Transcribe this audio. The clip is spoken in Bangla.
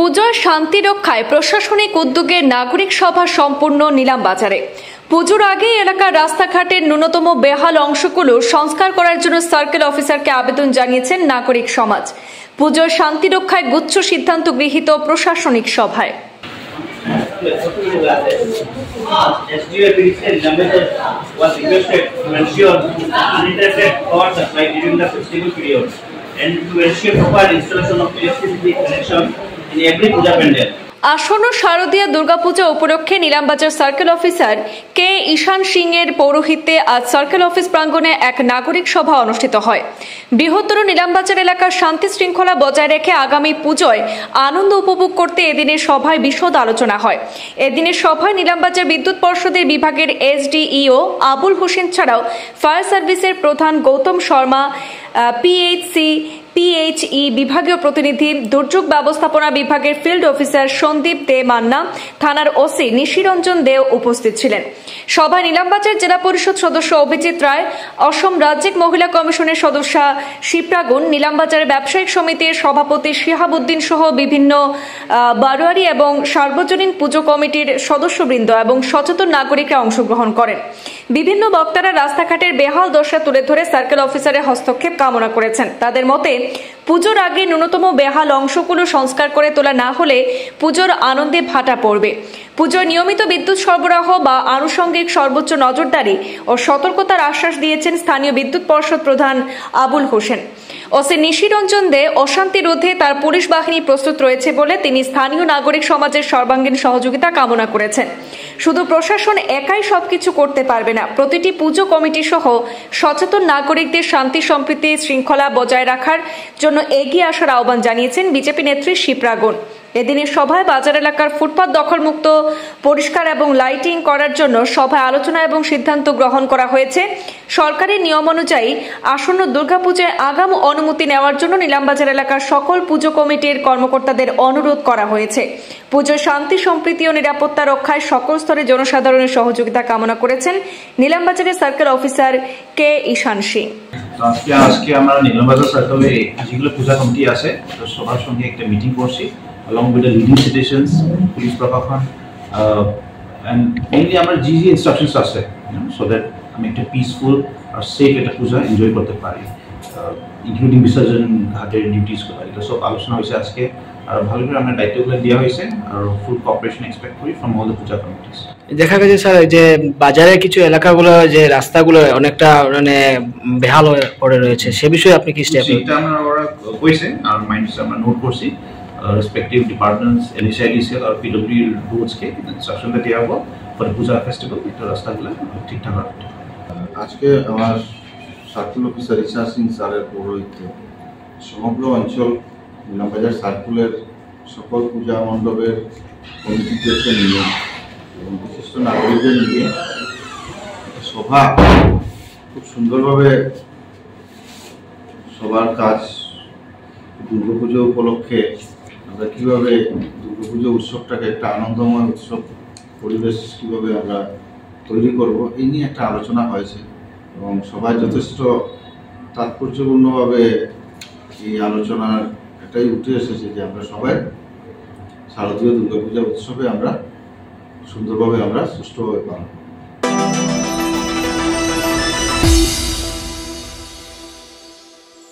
পুজোর শান্তি রক্ষায় প্রশাসনিক উদ্যোগে নাগরিক সভা সম্পূর্ণ নিলামবাজারে। পুজোর আগে এলাকার রাস্তাঘাটের ন্যূনতম বেহাল অংশগুলো সংস্কার করার জন্য সার্কেল অফিসারকে আবেদন জানিয়েছেন নাগরিক সমাজ। পুজোর শান্তি রক্ষায় গুচ্ছ সিদ্ধান্ত গৃহীত প্রশাসনিক সভায়। আসন্ন শারদীয়া দুর্গাপূজা উপলক্ষে নিলামবাজার সার্কেল অফিসার কে ঈশান সিং এর পৌরোহিত্যে আজ সার্কেল অফিস প্রাঙ্গণে এক নাগরিক সভা অনুষ্ঠিত হয়। বৃহত্তর নিলামবাজার এলাকার শান্তি শৃঙ্খলা বজায় রেখে আগামী পুজোয় আনন্দ উপভোগ করতে এদিনের সভায় বিশদ আলোচনা হয়। এদিনের সভায় নিলামবাজার বিদ্যুৎ পর্ষদের বিভাগের এসডিইও আবুল হোসেন ছাড়াও ফায়ার সার্ভিসের প্রধান গৌতম শর্মা, পিএইচই বিভাগীয় প্রতিনিধি, দুর্যোগ ব্যবস্থাপনা বিভাগের ফিল্ড অফিসার সন্দীপ দে মান্না, থানার ওসি নিশিরঞ্জন দেও উপস্থিত ছিলেন। সভায় নিলামবাজার জেলা পরিষদ সদস্য অভিজিৎ রায়, অসম রাজ্যিক মহিলা কমিশনের সদস্যা শিপ্রাগুন, নিলামবাজারের ব্যবসায়িক সমিতির সভাপতি শিহাবুদ্দিন সহ বিভিন্ন বারোয়ারি এবং সার্বজনীন পুজো কমিটির সদস্যবৃন্দ এবং সচেতন নাগরিকরা অংশগ্রহণ করেন। বিভিন্ন বক্তারা রাস্তাঘাটের বেহাল দশা তুলে ধরে সার্কেল অফিসারের হস্তক্ষেপ কামনা করেছেন। তাদের মতে পুজোর আগে ন্যূনতম বেহাল অংশগুলো সংস্কার করে তোলা না হলে পুজোর আনন্দে ভাটা পড়বে। পুজোর নিয়মিত বিদ্যুৎ সরবরাহ বা আনুষঙ্গিক সর্বোচ্চ নজরদারি ও সতর্কতার আশ্বাস দিয়েছেন স্থানীয় বিদ্যুৎ পর্ষদ প্রধান আবুল হোসেন। ওসি নিশিরঞ্জন দে অশান্তি রোধে তার পুলিশ বাহিনী প্রস্তুত রয়েছে বলে তিনি স্থানীয় নাগরিক সমাজের সর্বাঙ্গীন সহযোগিতা কামনা করেছেন। শুধু প্রশাসন একাই সবকিছু করতে পারবে না, প্রতিটি পুজো কমিটি সহ সচেতন নাগরিকদের শান্তি সম্প্রীতি শৃঙ্খলা বজায় রাখার জন্য এগিয়ে আসার আহ্বান জানিয়েছেন বিজেপি নেত্রী শিপ্রাগুন। এদিনের সভায় বাজার এলাকার ফুটপাত দখলমুক্ত পরিষ্কার এবং লাইটিং করার জন্য সভায় আলোচনা এবং সিদ্ধান্ত গ্রহণ করা হয়েছে। সরকারি নিয়ম অনুযায়ী আসন্ন দুর্গাপূজায় আগাম অনুমতি নেওয়ার জন্য নিলামবাজার এলাকার সকল পুজো কমিটির কর্মকর্তাদের অনুরোধ করা হয়েছে। পুজোর শান্তি সম্প্রীতি ও নিরাপত্তা রক্ষায় সকল স্তরে জনসাধারণের সহযোগিতা কামনা করেছেন নিলামবাজারের সার্কেল অফিসার কে ঈশান সিং। আজকে আমরা নিলামবাজার সার্কেলে যেগুলো পূজা কমিটি আছে সবার সঙ্গে একটা মিটিং করছি along with the leading citizens, police প্রশাসন and mainly আমরা জি instructions আছে so that আমি একটা পিসফুল আর সেফ একটা পূজা এনজয় করতে পারি, ইনক্লুডিং বিসর্জন ঘাটের ডিউটিস গুলো এটা সব আলোচনা হয়েছে আজকে। আর ভালো করে আমরা দায়িত্বগুলো দেওয়া হয়েছে আর ফুল কোঅপারেশন এক্সপেক্ট করি from all the Puja committees. দেখা গেছে স্যার যে বাজারের কিছু এলাকাগুলো যে রাস্তাগুলো অনেকটা মানে বেহাল হয়ে পড়ে রয়েছে, সে বিষয়ে আপনি কি স্টেপ এটা আমরা কইছে আর মাইন্ডস আমরা নোট করছি respective departments, NHIDCL और PWD roads के इंस्ट्रक्शन दिया हुआ फॉर पूजा फेस्टिवल এটা রাস্তাগুলো ঠিকঠাক রাখতে। আজকে আমার সার্কেল অফিসার ঈশান সিং স্যারের পৌরোহিত্যে সমগ্র অঞ্চল নিলামবাজার সার্কুলের সকল পূজা মণ্ডপের কমিটিদেরকে নিয়ে এবং বিশিষ্ট নাগরিকদের নিয়ে সভা খুব সুন্দরভাবে সবার কাজ দুর্গাপুজো উপলক্ষে আমরা কীভাবে দুর্গাপুজো উৎসবটাকে একটা আনন্দময় উৎসব পরিবেশ কীভাবে আমরা তৈরি করব এই নিয়ে একটা আলোচনা হয়েছে এবং সবাই যথেষ্ট তাৎপর্যপূর্ণভাবে এই আলোচনার এটাই উঠে এসেছে যে আমরা সবাই শারদীয় দুর্গাপূজা উৎসবে আমরা সুন্দরভাবে আমরা সুষ্ঠুভাবে পালন করব।